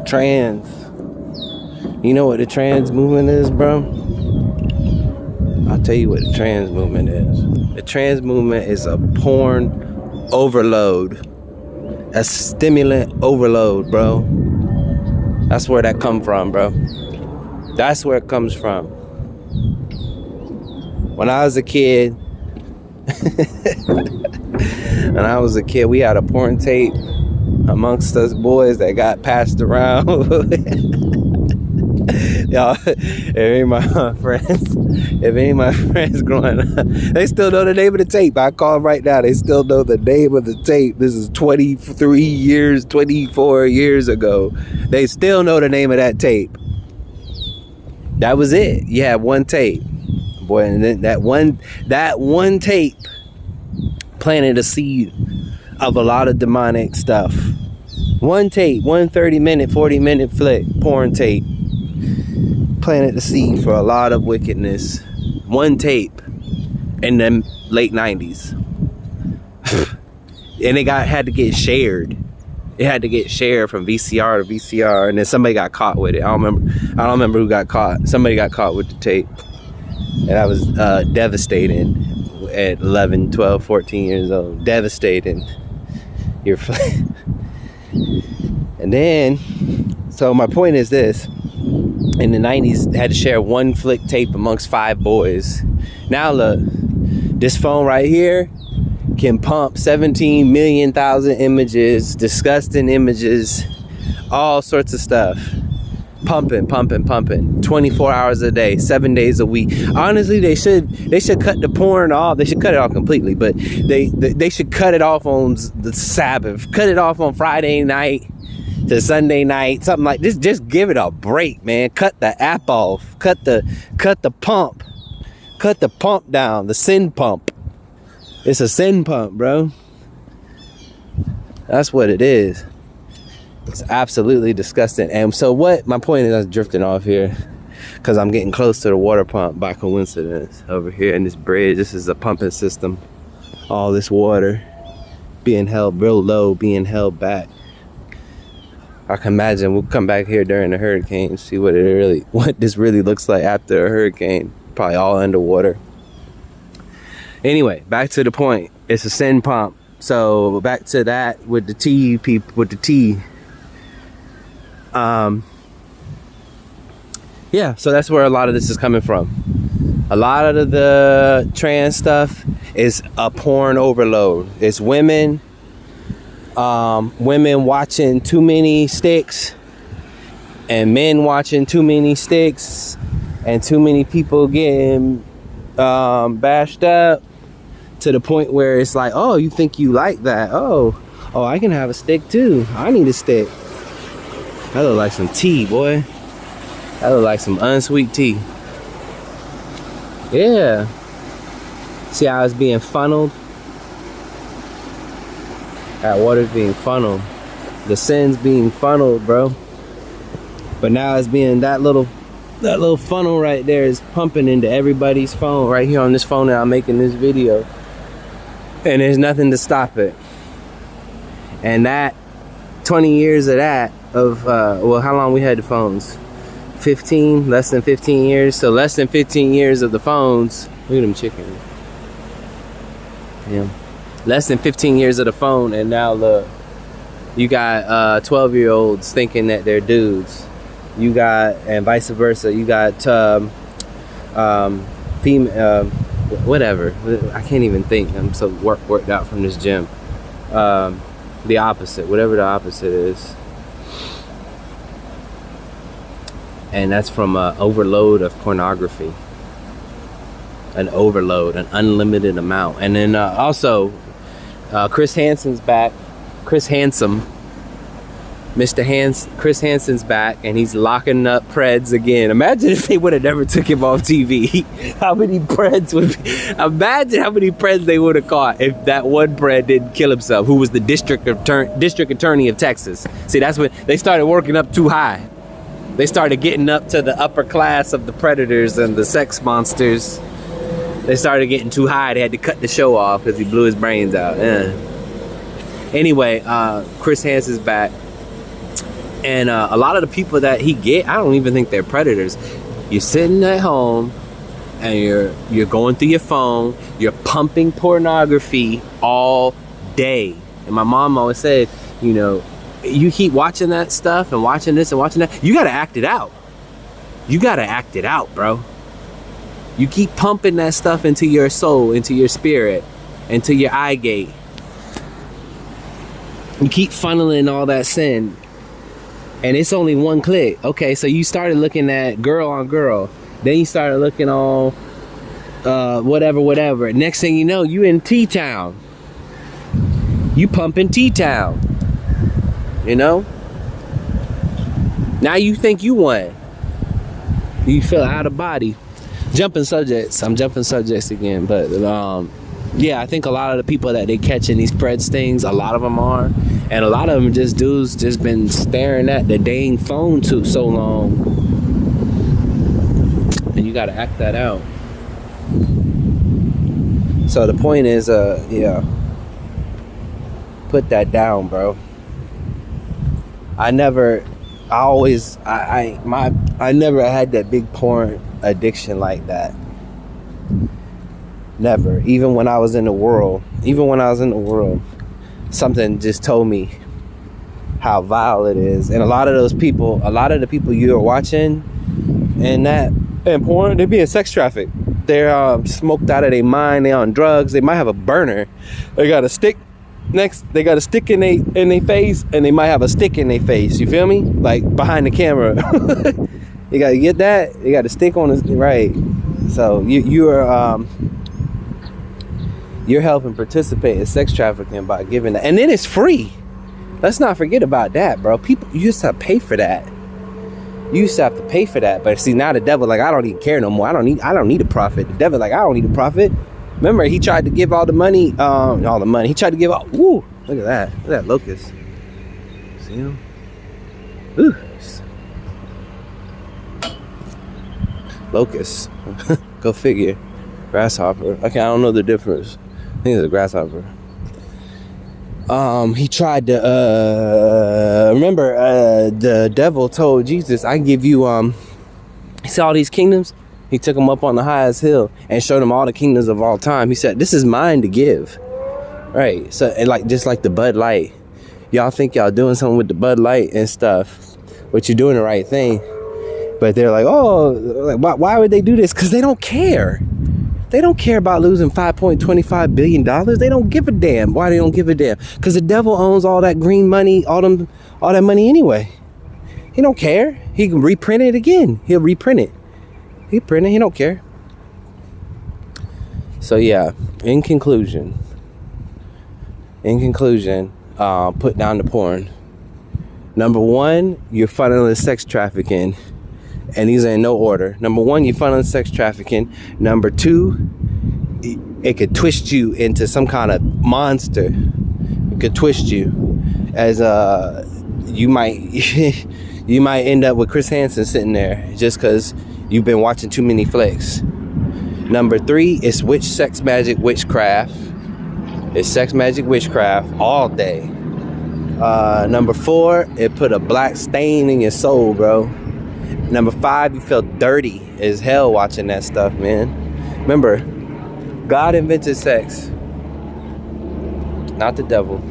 trans. You know what the trans movement is, bro? I'll tell you what the trans movement is. The trans movement is a porn overload. A stimulant overload, bro. That's where that come from, bro. That's where it comes from. When I was a kid, we had a porn tape amongst us boys that got passed around. Y'all, if any of my friends growing up, they still know the name of the tape. I call them right now. They still know the name of the tape. This is 24 years ago. They still know the name of that tape. That was it. You had one tape, boy, and then that one tape planted a seed of a lot of demonic stuff. One tape, 30-minute, 40-minute flick, porn tape, planted the seed for a lot of wickedness. One tape in the late 90s. And it had to get shared. It had to get shared from VCR to VCR, and then somebody got caught with it. I don't remember who got caught. Somebody got caught with the tape. And that was devastating at 11, 12, 14 years old. Devastating. And then, so my point is this. In the 90s, they had to share one flick tape amongst 5 boys. Now look, this phone right here can pump 17 million images, disgusting images, all sorts of stuff. Pumping 24 hours a day, 7 days a week. Honestly, they should cut the porn off. They should cut it off completely, but they should cut it off on the Sabbath. Cut it off on Friday night to Sunday night, something like this. Just give it a break, man. Cut the app off. Cut the pump. Cut the pump down. The sin pump. It's a sin pump, bro. That's what it is. It's absolutely disgusting. And so my point is, I was drifting off here because I'm getting close to the water pump by coincidence over here in this bridge. This is a pumping system. All this water being held real low, being held back. I can imagine we'll come back here during the hurricane, see what this really looks like after a hurricane. Probably all underwater. Anyway, back to the point. It's a sin pump. So back to that with the T people, with the T. Yeah, so that's where a lot of this is coming from. A lot of the trans stuff is a porn overload. It's women watching too many sticks, and men watching too many sticks, and too many people getting bashed up to the point where it's like, oh, you think you like that? Oh, I can have a stick too. I need a stick. That look like some tea, boy. That look like some unsweet tea. Yeah. See how it's being funneled? That water's being funneled. The sin's being funneled, bro. But now it's being that little funnel right there is pumping into everybody's phone right here on this phone that I'm making this video. And there's nothing to stop it. And that 20 years of that, how long we had the phones? 15, less than 15 years. So less than 15 years of the phones. Look at them chickens. Yeah. Less than 15 years of the phone, and now look, you got 12-year-olds thinking that they're dudes. You got, and vice versa, you got female, whatever. I can't even think. I'm so worked out from this gym. The opposite, whatever the opposite is. And that's from an overload of pornography. An overload, an unlimited amount. And then also, Chris Hansen's back. Chris Handsome. Chris Hansen's back, and he's locking up Preds again. Imagine if they would have never took him off TV. How many Preds imagine how many Preds they would have caught if that one Pred didn't kill himself, who was the district attorney of Texas. See, that's when they started working up too high. They started getting up to the upper class of the predators and the sex monsters. They started getting too high. They had to cut the show off because he blew his brains out. Anyway, Chris Hansen's back. And a lot of the people that he get, I don't even think they're predators. You're sitting at home and you're going through your phone, you're pumping pornography all day. And my mom always said, you know, you keep watching that stuff and watching this and watching that, you gotta act it out. You gotta act it out, bro. You keep pumping that stuff into your soul, into your spirit, into your eye gate. You keep funneling all that sin. And it's only one click. Okay, so you started looking at girl on girl. Then you started looking on whatever. Next thing you know, you in T-Town. You pumping T-Town. You know? Now you think you won. You feel out of body. Jumping subjects. I'm jumping subjects again. But yeah, I think a lot of the people that they catch in these pred stings, a lot of them are. And a lot of them just dudes just been staring at the dang phone too so long. And you gotta act that out. So the point is, yeah, put that down, bro. I never had that big porn addiction like that. Never. Even when I was in the world, something just told me how vile it is. And a lot of the people you're watching and porn, they're being sex trafficked. They're smoked out of their mind. They're on drugs. They might have a burner. They got a stick they got a stick in their face, and they might have a stick in their face. You feel me? Like behind the camera. You gotta get that. You got a stick on his right. So you're helping participate in sex trafficking by giving that, and then it's free. Let's not forget about that, bro. People, you used to have to pay for that. But see, now the devil, like, I don't even care no more. I don't need a profit. The devil, like, I don't need a profit. Remember, he tried to give all the money. He tried to give all. Woo! Look at that. Look at that locust. See him? Ooh. Locust. Go figure. Grasshopper. Okay, I don't know the difference. I think it's a grasshopper. He tried to remember the devil told Jesus, I give you he saw all these kingdoms. He took them up on the highest hill and showed him all the kingdoms of all time. He said, this is mine to give. Right. So, and like, just like the Bud Light, y'all think y'all doing something with the Bud Light and stuff, but you're doing the right thing. But they're like, oh, like, why would they do this? Because they don't care. They don't care about losing $5.25 billion. They don't give a damn. Why they don't give a damn? Because the devil owns all that green money, all that money anyway. He don't care. He can reprint it again. He'll reprint it. He print it. He don't care. So yeah, in conclusion, put down the porn. Number one, you're funneling sex trafficking. And these are in no order. Number one, you're funneling sex trafficking. Number two, it could twist you into some kind of monster. It could twist you as you might end up with Chris Hansen sitting there just because you've been watching too many flicks. Number three, it's sex magic witchcraft. It's sex magic witchcraft all day. Number four, it put a black stain in your soul, bro. Number five, you feel dirty as hell watching that stuff, man. Remember, God invented sex, not the devil.